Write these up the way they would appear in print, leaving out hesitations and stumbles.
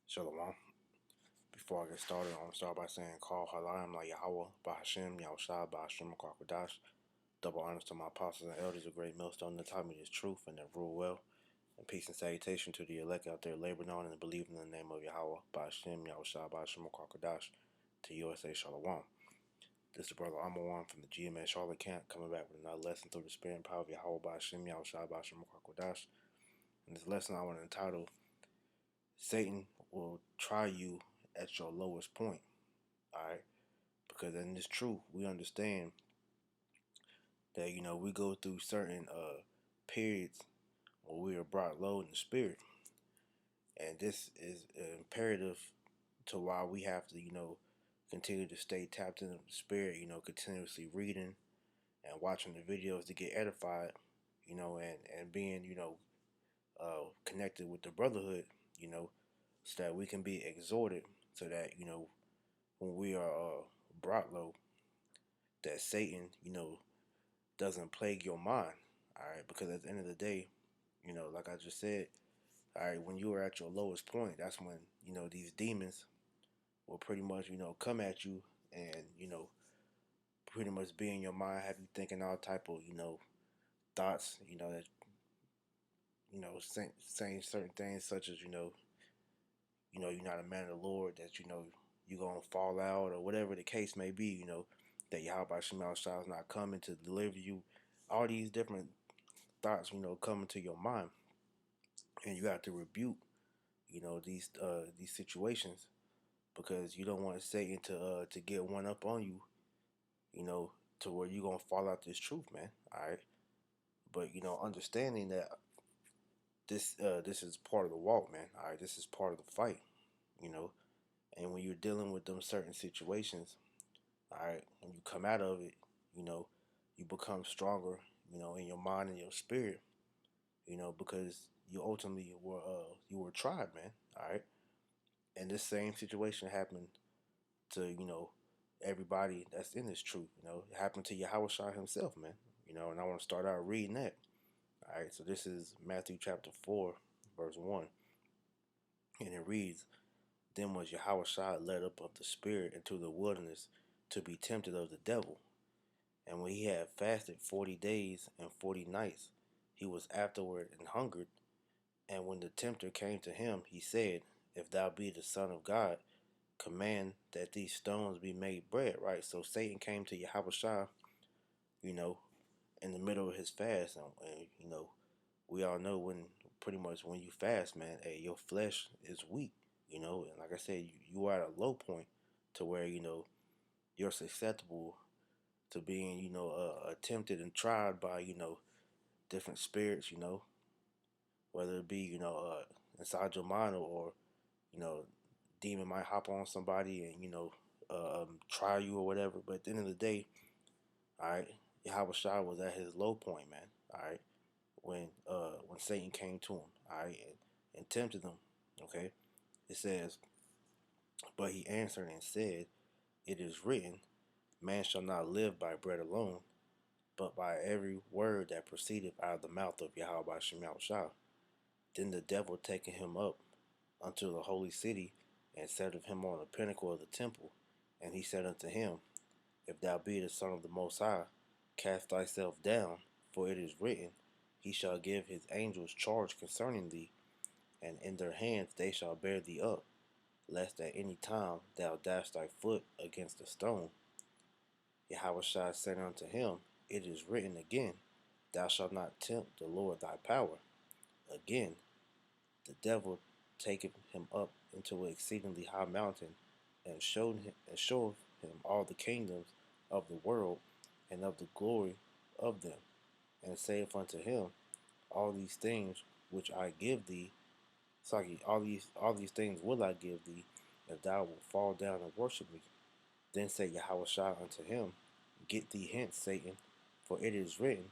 Shalom. Before I get started, I want to start by saying, Call Halayim La Yahweh, Bahashem, Yahushua, Bahashem, Kwakadash. Double honors to my apostles and elders, a great millstone that taught me this truth and that rule well. And peace and salutation to the elect out there laboring on and believing in the name of Yahweh, Bahashem, Yahushua, Bahashem, Kwakadash. To USA Shalom. This is Brother Amawan from the GMS Charlotte Camp, coming back with another lesson through the spirit and power of Yahweh, Bahashem, Yahushua, Bahashem, Kwakadash. In this lesson, I want to entitle, Satan will try you at your lowest point. Alright? Because in this truth, we understand that, we go through certain periods where we are brought low in the spirit. And this is imperative to why we have to, continue to stay tapped into the spirit, continuously reading and watching the videos to get edified, and being, connected with the brotherhood, so that we can be exhorted, so that, when we are brought low, that Satan, doesn't plague your mind. All right, because at the end of the day, like I just said, all right, when you are at your lowest point, that's when these demons will pretty much come at you and pretty much be in your mind, have you thinking all type of thoughts, that saying certain things such as you're not a man of the Lord, that you're gonna fall out or whatever the case may be, that Yahweh Shemal Shah is not coming to deliver you. All these different thoughts, come into your mind, and you have to rebuke, these situations, because you don't want Satan to get one up on you, to where you're gonna fall out this truth, man. All right, but understanding that this is part of the walk, man. All right, this is part of the fight, you know, and when you're dealing with them certain situations, all right, when you come out of it, you become stronger, in your mind and your spirit, because you ultimately were tried, man. All right, and this same situation happened to everybody that's in this truth. It happened to Yahweh Shai himself, man. And I want to start out reading that. All right, so this is Matthew chapter 4, verse 1, and it reads, "Then was Yahweh Shai led up of the Spirit into the wilderness to be tempted of the devil. And when he had fasted 40 days and 40 nights, he was afterward and hungered. And when the tempter came to him, he said, If thou be the Son of God, command that these stones be made bread." Right? So Satan came to Yahweh Shai, you know, in the middle of his fast. And we all know when pretty much when you fast, man, hey, your flesh is weak, and like I said, you are at a low point to where, you're susceptible to being, tempted and tried by, different spirits, whether it be, inside your mind, or you know, demon might hop on somebody and, try you or whatever. But at the end of the day, all right, Yahweh Shai was at his low point, man. All right, when Satan came to him, all right, and tempted him. Okay, it says, "But he answered and said, It is written, Man shall not live by bread alone, but by every word that proceedeth out of the mouth of Yahweh Shemel Shah. Then the devil taking him up unto the holy city, and set of him on the pinnacle of the temple. And he said unto him, If thou be the Son of the Most High, cast thyself down, for it is written, He shall give his angels charge concerning thee, and in their hands they shall bear thee up, lest at any time thou dash thy foot against a stone. Yahushua said unto him, It is written again, Thou shalt not tempt the Lord thy power. Again, the devil taketh him up into an exceedingly high mountain, and showed him all the kingdoms of the world, and of the glory of them, and saith unto him, All these things which I give thee, all these things will I give thee, if thou wilt fall down and worship me. Then said Yahushua unto him, Get thee hence, Satan, for it is written,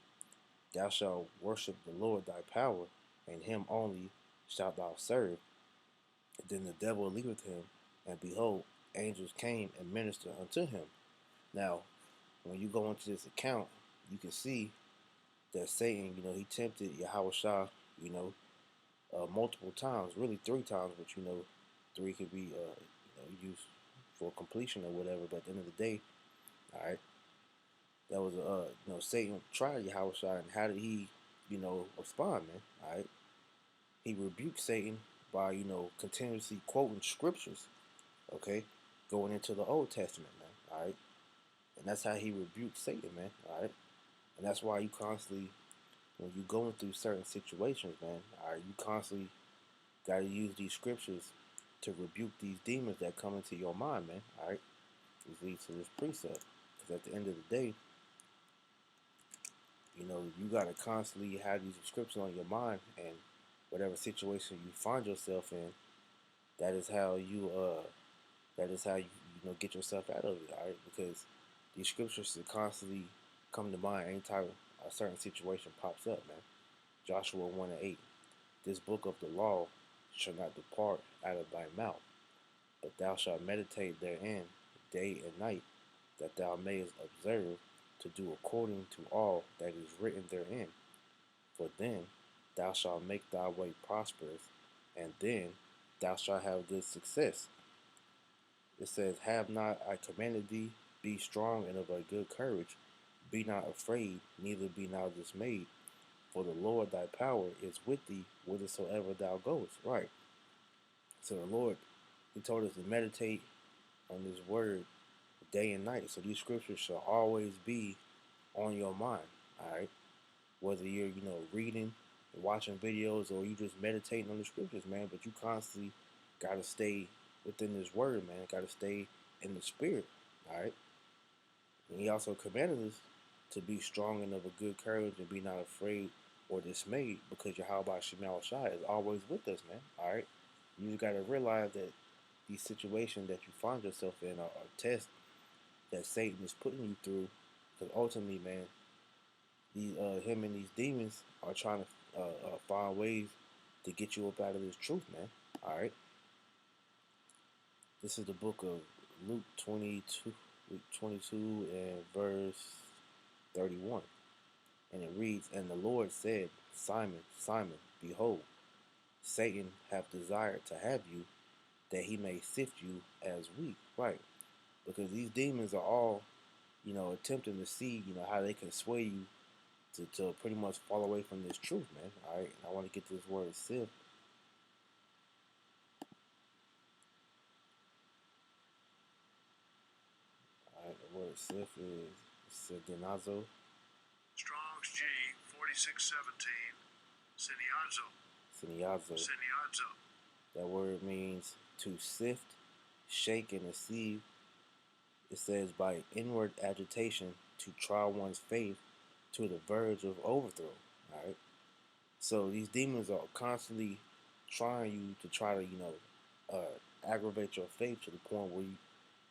Thou shalt worship the Lord thy power, and him only shalt thou serve. Then the devil leaveth him, and behold, angels came and ministered unto him. Now, when you go into this account, you can see that Satan, he tempted Yahushua, multiple times, really three times, but Three could be used for completion or whatever. But at the end of the day, all right, that was Satan tried Yahweh Shai, and how did he respond, man? All right, he rebuked Satan by continuously quoting scriptures. Okay, going into the Old Testament, man. All right, and that's how he rebuked Satan, man. All right, and that's why you constantly, when you going through certain situations, man, all right, you constantly got to use these scriptures to rebuke these demons that come into your mind, man. All right, this leads to this precept, because at the end of the day, you got to constantly have these scriptures on your mind, and whatever situation you find yourself in, that is how you get yourself out of it, all right? Because these scriptures should constantly come to mind anytime a certain situation pops up, man. Joshua 1 and 8. This book of the law shall not depart out of thy mouth, but thou shalt meditate therein day and night, that thou mayest observe to do according to all that is written therein. For then thou shalt make thy way prosperous, and then thou shalt have good success. It says, have not I commanded thee, be strong and of a good courage. Be not afraid, neither be not dismayed. For the Lord thy power is with thee whithersoever thou goest. Right. So the Lord, he told us to meditate on this word day and night. So these scriptures shall always be on your mind. All right. Whether you're, reading, watching videos, or you just meditating on the scriptures, man. But you constantly got to stay within this word, man. Got to stay in the spirit, all right? And he also commanded us to be strong and of a good courage and be not afraid or dismayed, because Yahweh Shema Shai is always with us, man, all right? You just got to realize that these situations that you find yourself in are tests that Satan is putting you through, because ultimately, man, him and these demons are trying to find ways to get you up out of this truth, man. All right. This is the book of Luke 22, Luke 22 and verse 31. And it reads, and the Lord said, Simon, Simon, behold, Satan hath desired to have you, that he may sift you as wheat. Right. Because these demons are all, attempting to see, how they can sway you to pretty much fall away from this truth, man. All right, I want to get this word sift. All right, the word sift is sidinazo. Strong's G 4617. Siniazo. Siniazo. Siniazo. That word means to sift, shake, and deceive. It says by inward agitation to try one's faith to the verge of overthrow. All right. So these demons are constantly trying you to try to, aggravate your faith to the point where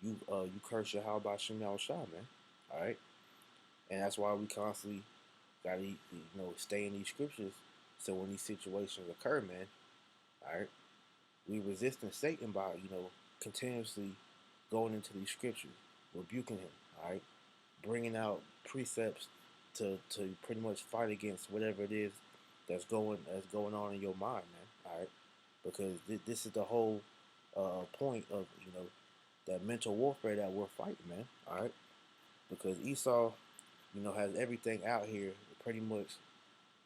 you curse your how about Shem Shah, man. All right, and that's why we constantly gotta stay in these scriptures. So when these situations occur, man, all right, we resisting Satan by continuously going into these scriptures, rebuking him, all right, bringing out precepts to pretty much fight against whatever it is that's going on in your mind, man. All right, because this is the whole point of that mental warfare that we're fighting, man. All right, because Esau, has everything out here to pretty much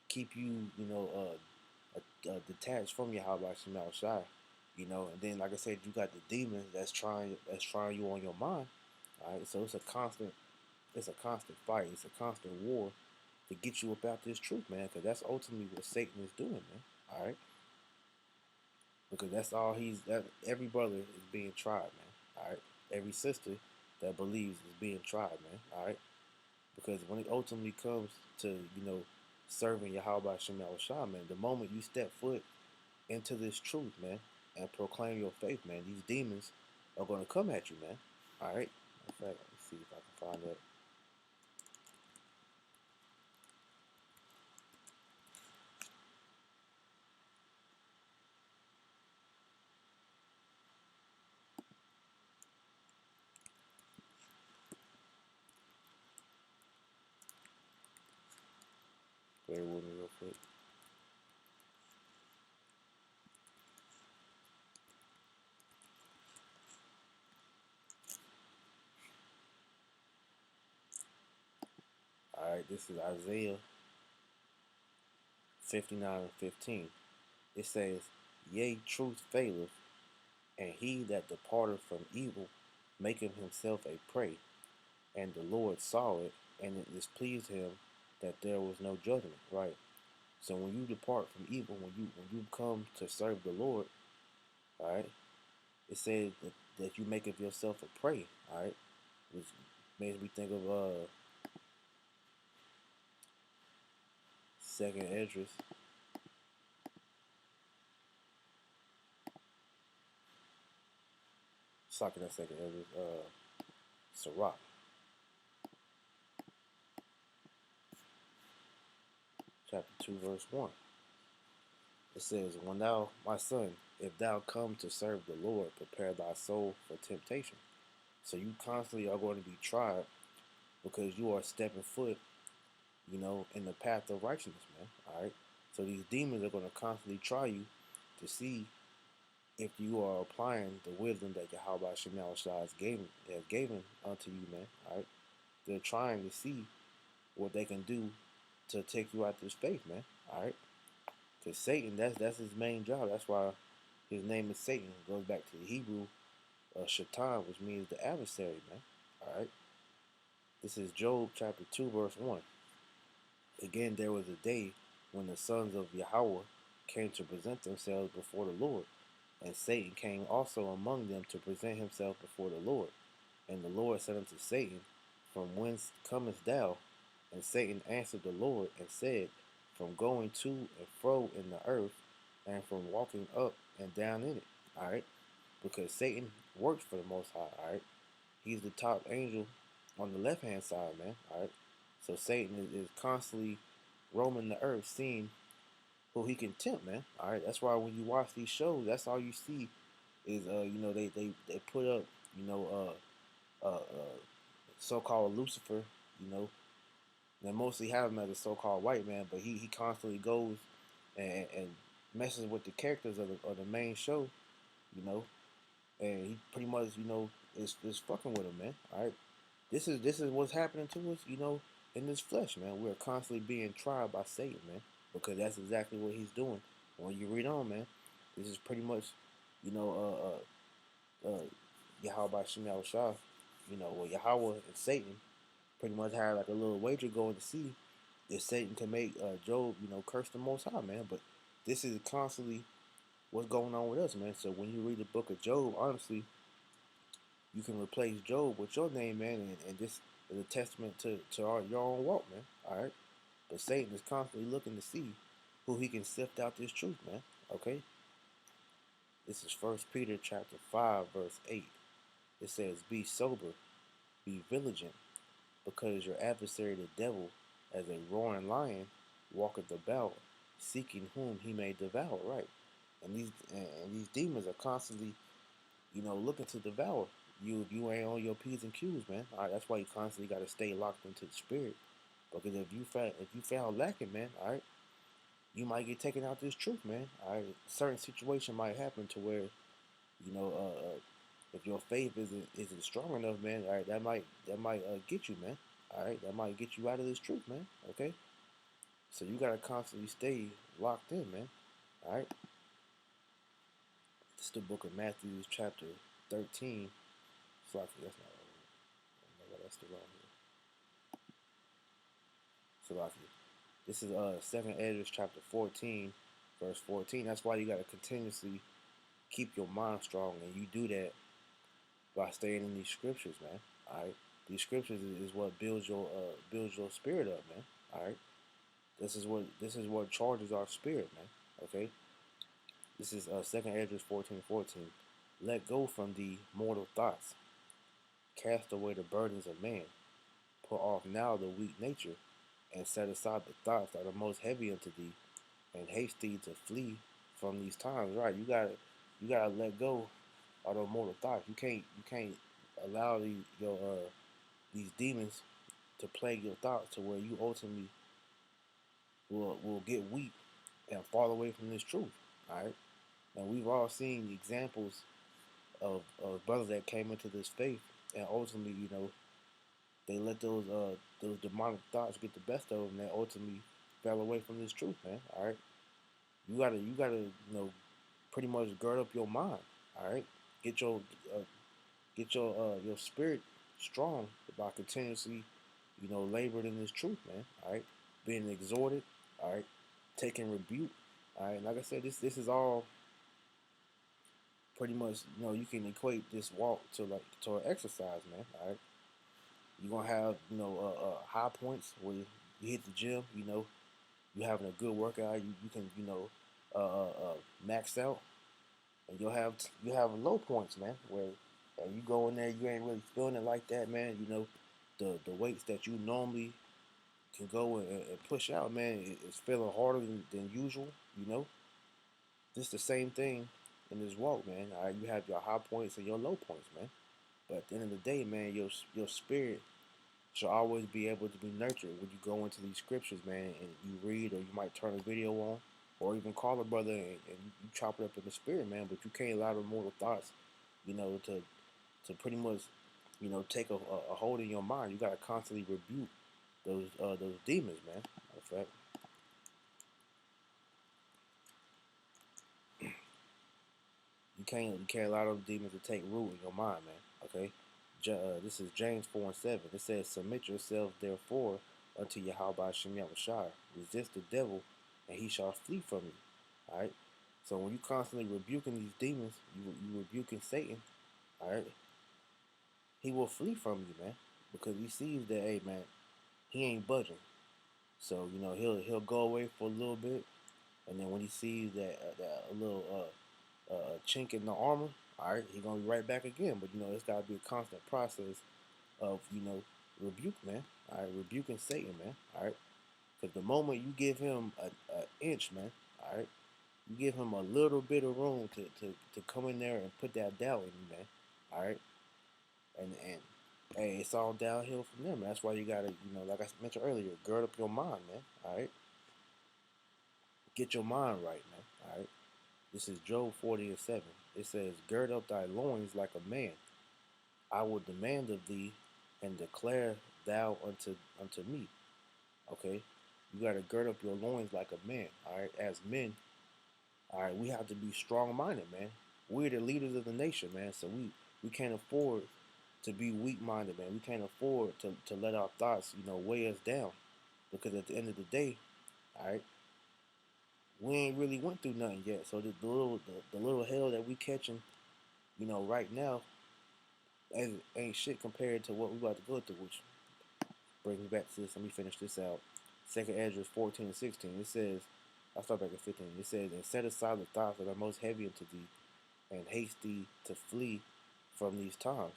keep you, detached from your Yahweh Shemal Shai, and then like I said, you got the demons that's trying you on your mind. All right, so it's a constant fight. It's a constant war to get you about this truth, man, because that's ultimately what Satan is doing, man. All right, because that's all that every brother is being tried, man. All right, every sister that believes is being tried, man. All right, because when it ultimately comes to serving Yahweh Shemal Shah, man, the moment you step foot into this truth, man, and proclaim your faith, man, these demons are going to come at you, man. All right. In fact, let's see if I can find that. Bear with me real quick. right, this is Isaiah 59:15. It says, Yea, truth faileth, and he that departeth from evil maketh himself a prey. And the Lord saw it, and it displeased him that there was no judgment. Right. So when you depart from evil, when you come to serve the Lord, all right, it says that you make of yourself a prey. All right, which makes me think of Second Esdras. It's like that Second Esdras, Sirach, chapter 2, verse 1. It says, When thou, my son, if thou come to serve the Lord, prepare thy soul for temptation. So you constantly are going to be tried because you are stepping foot, in the path of righteousness, man. All right. So these demons are going to constantly try you to see if you are applying the wisdom that Yahweh Shemal Shah has given unto you, man. All right. They're trying to see what they can do to take you out this faith, man. All right. Because Satan, that's his main job. That's why his name is Satan. It goes back to the Hebrew Shaitan, which means the adversary, man. All right. This is Job chapter 2, verse 1. Again, there was a day when the sons of Yahweh came to present themselves before the Lord, and Satan came also among them to present himself before the Lord. And the Lord said unto Satan, From whence comest thou? And Satan answered the Lord and said, From going to and fro in the earth, and from walking up and down in it. All right, because Satan works for the Most High. All right, he's the top angel on the left hand side, man. All right, so Satan is constantly roaming the earth, seeing who he can tempt, man. All right, that's why when you watch these shows, that's all you see is they put up so-called Lucifer, they mostly have him as a so-called white man, but he constantly goes and messes with the characters of the main show, you know, and he pretty much is fucking with him, man. All right, this is what's happening to us, in this flesh, man. We're constantly being tried by Satan, man, because that's exactly what he's doing. When you read on, man, this is pretty much, you know, Yahweh Shemal Shah, well, Yahweh and Satan pretty much had like a little wager going to see if Satan can make Job, curse the Most High, man. But this is constantly what's going on with us, man. So when you read the book of Job, honestly, you can replace Job with your name, man, and this is a testament to your own walk, man. All right, but Satan is constantly looking to see who he can sift out this truth, man. Okay, this is First Peter chapter 5, verse 8. It says, "Be sober, be vigilant, because your adversary the devil, as a roaring lion, walketh about, seeking whom he may devour." Right, and these demons are constantly, looking to devour you if you ain't on your P's and Q's, man. All right, that's why you constantly got to stay locked into the spirit, because if you found lacking, man, all right, you might get taken out this truth, man. All right, certain situation might happen to where, you know, if your faith isn't strong enough, man, all right, that might get you, man. All right, that might get you out of this truth, man. Okay, so you gotta constantly stay locked in, man. All right, this is the book of Matthew, chapter 13. Sorry, that's not right. No, that's the wrong here. Salaki. This is Second Esdras chapter 14, verse 14. That's why you gotta continuously keep your mind strong, and you do that by staying in these scriptures, man. All right, these scriptures is what builds your spirit up, man. All right, this is what charges our spirit, man. Okay, this is Second Esdras 14:14. Let go from thee mortal thoughts, cast away the burdens of man, put off now the weak nature, and set aside the thoughts that are most heavy unto thee, and haste thee to flee from these times. Right, you gotta let go of those mortal thoughts. You can't allow these demons to plague your thoughts to where you ultimately will get weak and fall away from this truth. All right, and we've all seen examples of brothers that came into this faith and ultimately, they let those demonic thoughts get the best of them. That ultimately fell away from this truth, man. All right, you gotta pretty much gird up your mind. All right, get your uh, your spirit strong by continuously labored in this truth, man. All right, being exhorted. All right, taking rebuke. All right, like I said, this is all pretty much you can equate this walk to an exercise, man. All right, you're gonna have high points where you hit the gym. You having a good workout. You can max out, and you have low points, man, where you go in there, you ain't really feeling it like that, man. The weights that you normally can go and push out, man, it's feeling harder than usual. Just the same thing in this walk, man. All right, you have your high points and your low points, man. But at the end of the day, man, your spirit should always be able to be nurtured when you go into these scriptures, man, and you read, or you might turn a video on, or even call a brother and you chop it up in the spirit, man. But you can't allow the mortal thoughts, to pretty much, take a hold in your mind. You gotta constantly rebuke those demons, man. In fact, you can't allow those demons to take root in your mind, man. Okay, this is James 4:7. It says, "Submit yourselves therefore unto Yahweh Shem Yahushua. Resist the devil, and he shall flee from you." All right. So when you constantly rebuking these demons, you rebuking Satan. All right, he will flee from you, man, because he sees that, hey, man, he ain't budging. So he'll go away for a little bit, and then when he sees that a little chink in the armor, all right, he gonna be right back again. But it's gotta be a constant process of rebuke, man. All right, rebuking Satan, man. All right, because the moment you give him a inch, man, all right, you give him a little bit of room to come in there and put that doubt in you, man. All right, and hey, it's all downhill from there, man. That's why you gotta, like I mentioned earlier, gird up your mind, man. All right, get your mind right, man. All right. This is Job 40:7. It says, "Gird up thy loins like a man. I will demand of thee, and declare thou unto me." Okay, you gotta gird up your loins like a man. All right, as men, all right, we have to be strong-minded, man. We're the leaders of the nation, man. So we can't afford to be weak-minded, man. We can't afford to let our thoughts, weigh us down, because at the end of the day, all right, we ain't really went through nothing yet. So the little hell that we catching, right now, ain't shit compared to what we about to go through, which brings me back to this. Let me finish this out. Second Ezra 14:16. It says, I'll start back at 15. It says, "And set aside the thoughts that are most heavy unto thee, and haste thee to flee from these times.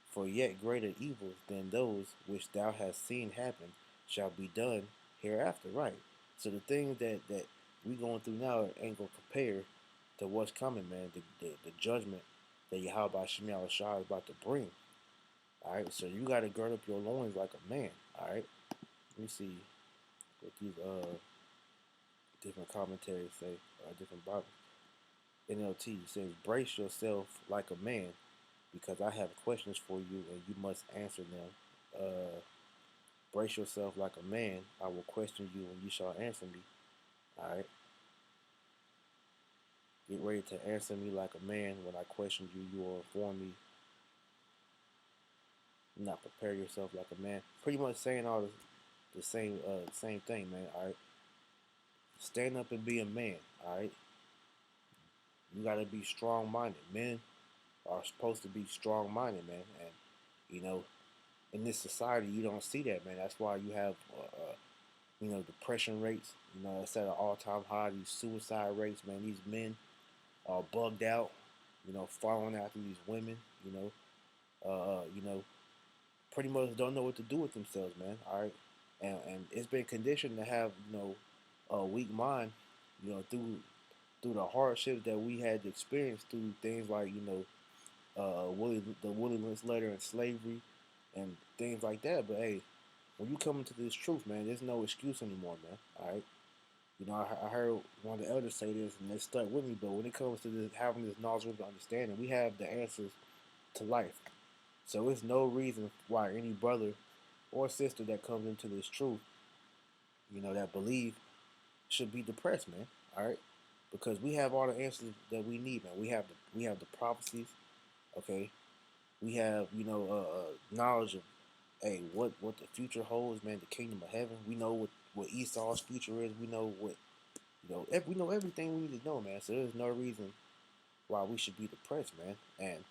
For yet greater evils than those which thou hast seen happen shall be done hereafter." Right. So the things that we going through now ain't gonna compare to what's coming, man. The judgment that Yahweh Shem Shah is about to bring. All right. So you got to gird up your loins like a man. All right. Let me see what these different commentaries say. Different Bibles. NLT says, "Brace yourself like a man, because I have questions for you, and you must answer them. Brace yourself like a man. I will question you, and you shall answer me." All right. Get ready to answer me like a man. When I question you, you will inform me. Not prepare yourself like a man. Pretty much saying all the same thing, man. All right. Stand up and be a man. All right. You gotta be strong-minded. Men are supposed to be strong-minded, man. And you know, in this society, you don't see that, man. That's why you have, depression rates. It's at an all-time high. These suicide rates, man. These men are bugged out. Following after these women. Pretty much don't know what to do with themselves, man. All right, and it's been conditioned to have a weak mind. Through the hardships that we had to experience through things like the Willie Lynch letter and slavery and things like that. But hey, when you come into this truth, man, there's no excuse anymore, man. All right. I heard one of the elders say this, and it stuck with me. But when it comes to having this knowledge of understanding, we have the answers to life. So it's no reason why any brother or sister that comes into this truth, that believe should be depressed, man. All right, because we have all the answers that we need, man. We have the prophecies, okay. We have knowledge of what the future holds, man. The kingdom of heaven. We know what Esau's future is. We know what we know everything we need to know, man. So there's no reason why we should be depressed, man. And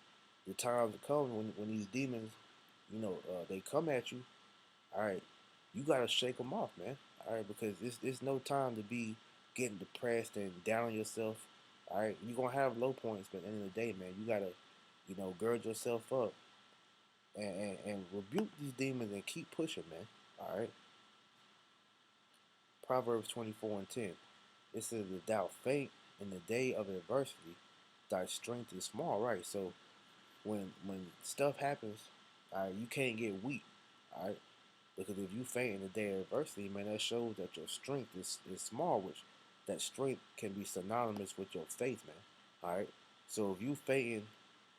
the times to come when these demons, they come at you. All right, you gotta shake them off, man. All right, because it's no time to be getting depressed and down on yourself. All right, you're gonna have low points, but at the end of the day, man, you gotta, gird yourself up and rebuke these demons and keep pushing, man. All right. Proverbs 24:10. It says, "If thou faint in the day of adversity, thy strength is small." Right. So when stuff happens, you can't get weak. All right. Because if you faint in the day of adversity, man, that shows that your strength is small, which that strength can be synonymous with your faith, man. All right. So if you fainting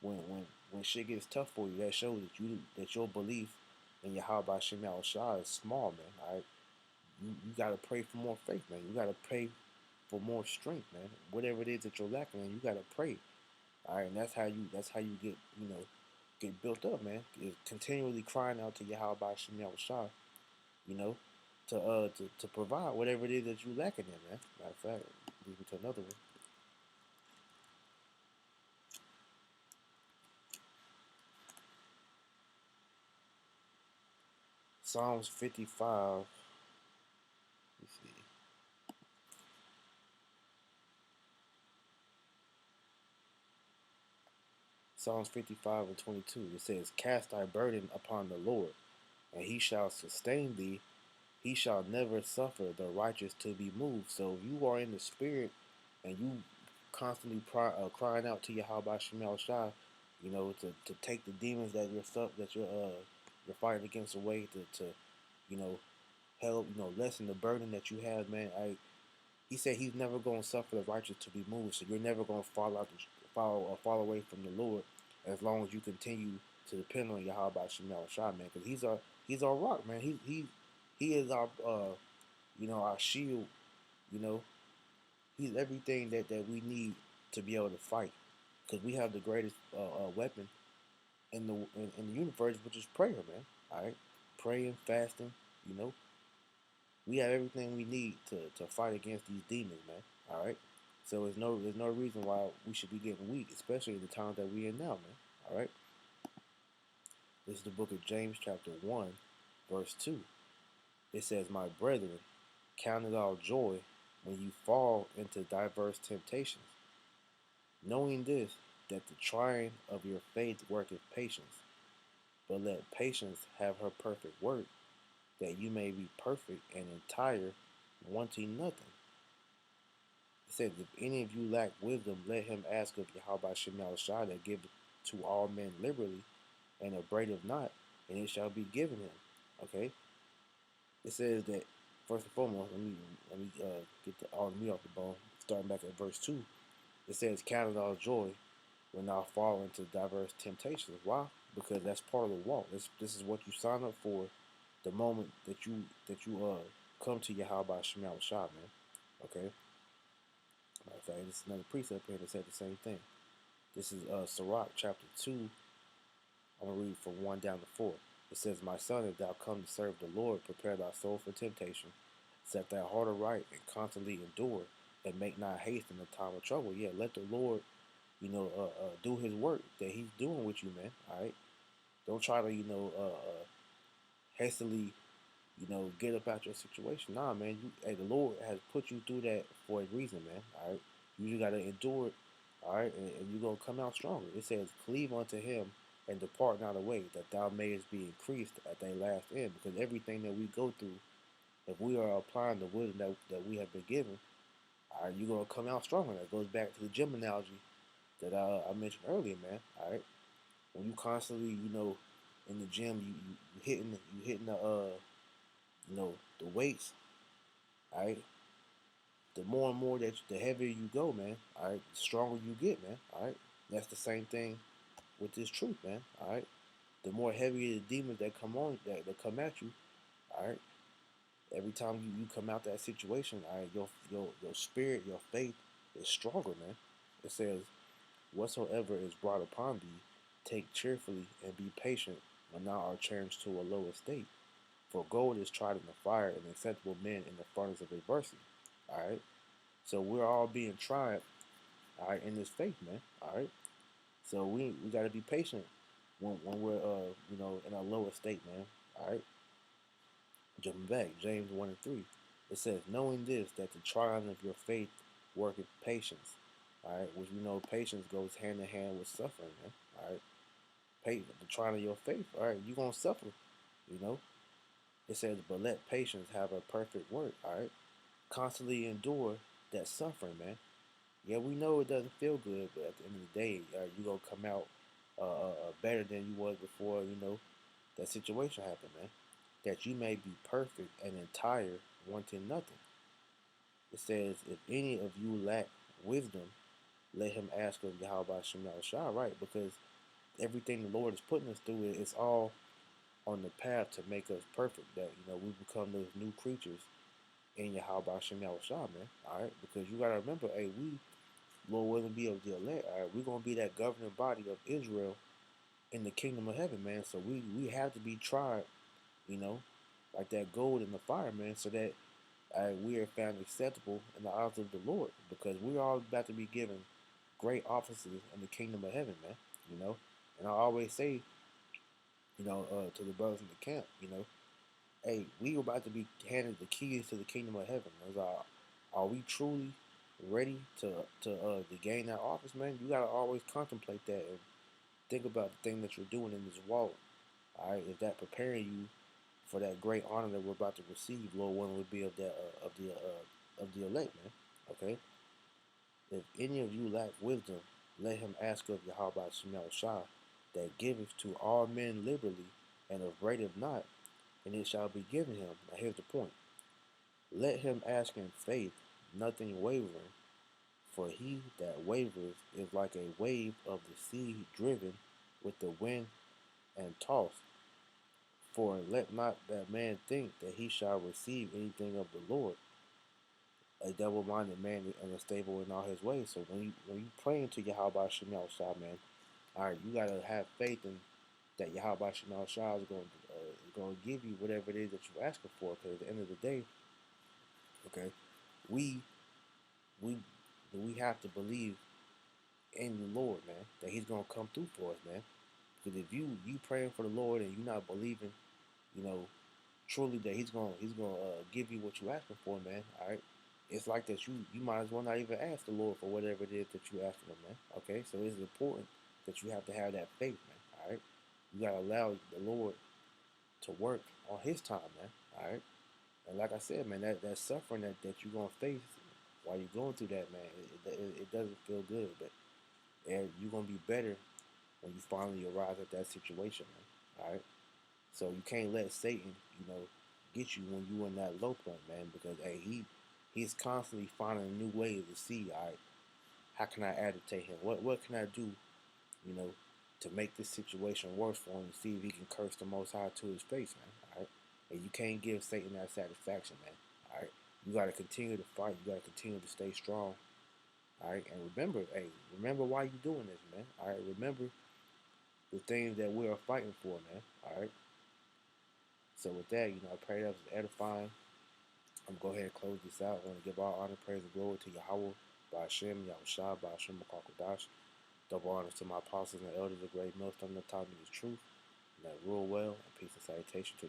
when shit gets tough for you, that shows that your belief in Yahweh Shem Shah is small, man. All right. You gotta pray for more faith, man. You gotta pray for more strength, man. Whatever it is that you're lacking, man, you gotta pray. All right, and that's how you get built up, man. Is continually crying out to Yahweh Shem Shah, you know, to provide whatever it is that you lacking in, man. Matter of fact, lead me to another one. Psalms 55. Let's see. Psalms 55:22. It says, "Cast thy burden upon the Lord, and he shall sustain thee. He shall never suffer the righteous to be moved." So if you are in the spirit and you constantly crying out to Yahweh Shemel Shai, to take the demons that you're fighting against away, to you know help lessen the burden that you have, man. He said he's never going to suffer the righteous to be moved, so you're never going to fall away from the Lord as long as you continue to depend on Yahweh Shemel Shai, man, because he's our rock, man. He is our shield. You know, he's everything that we need to be able to fight. Because we have the greatest weapon in the universe, which is prayer, man. All right, praying, fasting. You know, we have everything we need to fight against these demons, man. All right. So there's no reason why we should be getting weak, especially in the times that we in now, man. All right. This is the book of James, chapter 1, verse 2. It says, "My brethren, count it all joy when you fall into diverse temptations, knowing this, that the trying of your faith worketh patience. But let patience have her perfect work, that you may be perfect and entire, wanting nothing." It says, "If any of you lack wisdom, let him ask of Yahweh Shem Shai, that giveth to all men liberally, and upbraideth not, and it shall be given him." Okay? It says that, first and foremost, let me get all the meat off the bone. Starting back at verse 2, it says, "Count it all joy when thou fall into diverse temptations." Why? Because that's part of the walk. This is what you sign up for the moment that you come to Yahweh Shema Shah, man. Okay? Matter of fact, this is another precept here that said the same thing. This is Sirach chapter 2. I'm going to read from 1 down to 4. It says, "My son, if thou come to serve the Lord, prepare thy soul for temptation. Set thy heart aright and constantly endure, and make not haste in the time of trouble." Yeah, let the Lord, do his work that he's doing with you, man. All right? Don't try to, hastily, get up out your situation. Nah, man. Hey, the Lord has put you through that for a reason, man. All right? You just got to endure it, all right? And you're going to come out stronger. It says, "Cleave unto him and depart not away, that thou mayest be increased at thy last end." Because everything that we go through, if we are applying the wisdom that we have been given, all right, you're going to come out stronger. That goes back to the gym analogy that I mentioned earlier, man. All right? When you constantly, in the gym, you hitting the weights, all right? The more and more the heavier you go, man, all right, the stronger you get, man, all right? That's the same thing with this truth, man, all right? the more heavy the demons that come on that come at you, all right. Every time you come out that situation, all right, your spirit, your faith is stronger, man. It says, "Whatsoever is brought upon thee, take cheerfully and be patient when thou art changed to a lower state. For gold is tried in the fire, and acceptable men in the furnace of adversity." All right. So we're all being tried, all right, in this faith, man. All right. So we got to be patient when we're in a lower state, man. All right. Jumping back, James 1:3. It says, "Knowing this, that the trial of your faith worketh patience." All right, which we know patience goes hand in hand with suffering, man. All right, the trial of your faith. All right, you're gonna suffer. You know, it says, "But let patience have a perfect work." All right, constantly endure that suffering, man. Yeah, we know it doesn't feel good, but at the end of the day, you're gonna come out better than you was before. That situation happened, man. That you may be perfect and entire, wanting nothing. It says, "If any of you lack wisdom, let him ask of Yahweh Shemel Shah," right? Because everything the Lord is putting us through, it's all on the path to make us perfect. That we become those new creatures in Yahweh Shemel Shah, man. All right, because you gotta remember, hey, we Lord willing be of the elect. All right, we're gonna be that governing body of Israel in the kingdom of heaven, man. So we have to be tried, you know, like that gold in the fire, man, so that we are found acceptable in the eyes of the Lord, because we're all about to be given great offices in the kingdom of heaven, man. You know, and I always say, to the brothers in the camp, hey, we are about to be handed the keys to the kingdom of heaven. Are we truly ready to gain that office, man? You gotta always contemplate that and think about the thing that you're doing in this walk. All right, is that preparing you for that great honor that we're about to receive? Lord willing, would be of that of the elect, man. Okay. If any of you lack wisdom, let him ask of Yahweh Shemel Shah, that giveth to all men liberally, and upbraideth not, and it shall be given him. Now here's the point. Let him ask in faith, nothing wavering, for he that wavers is like a wave of the sea driven with the wind and tossed. For let not that man think that he shall receive anything of the Lord. A double-minded man is unstable in all his ways. So when you pray into Yahweh Shemel Shah, man, all right, you gotta have faith in that Yahweh Shemel Shah is going to give you whatever it is that you're asking for. Because at the end of the day, okay, we we we have to believe in the Lord, man, that He's gonna come through for us, man. Because if you praying for the Lord and you're not believing, you know, truly that he's gonna give you what you asking for, man. All right, it's like that. You might as well not even ask the Lord for whatever it is that you asking him, man. Okay, so it's important that you have to have that faith, man. All right, you gotta allow the Lord to work on His time, man. All right, and like I said, man, that suffering that you're gonna face while you're going through that, man, it doesn't feel good, but you're gonna be better when you finally arrive at that situation, man. All right. So you can't let Satan, get you when you in that low point, man, because hey, he's constantly finding new ways to see, all right, how can I agitate him? What can I do, you know, to make this situation worse for him? See if he can curse the Most High to his face, man. All right, and you can't give Satan that satisfaction, man. All right, you got to continue to fight. You got to continue to stay strong. All right, and remember why you doing this, man. All right, remember the things that we are fighting for, man. All right. So with that, I pray that was edifying. I'm gonna go ahead and close this out. I want to give all honor, praise, and glory to Yahweh, Ba'ashem, Yahushua, Ba'ashem, Makakodash. Double honors to my apostles and elders, the great millstone that taught me the truth, and that rule well, and peace and salutation to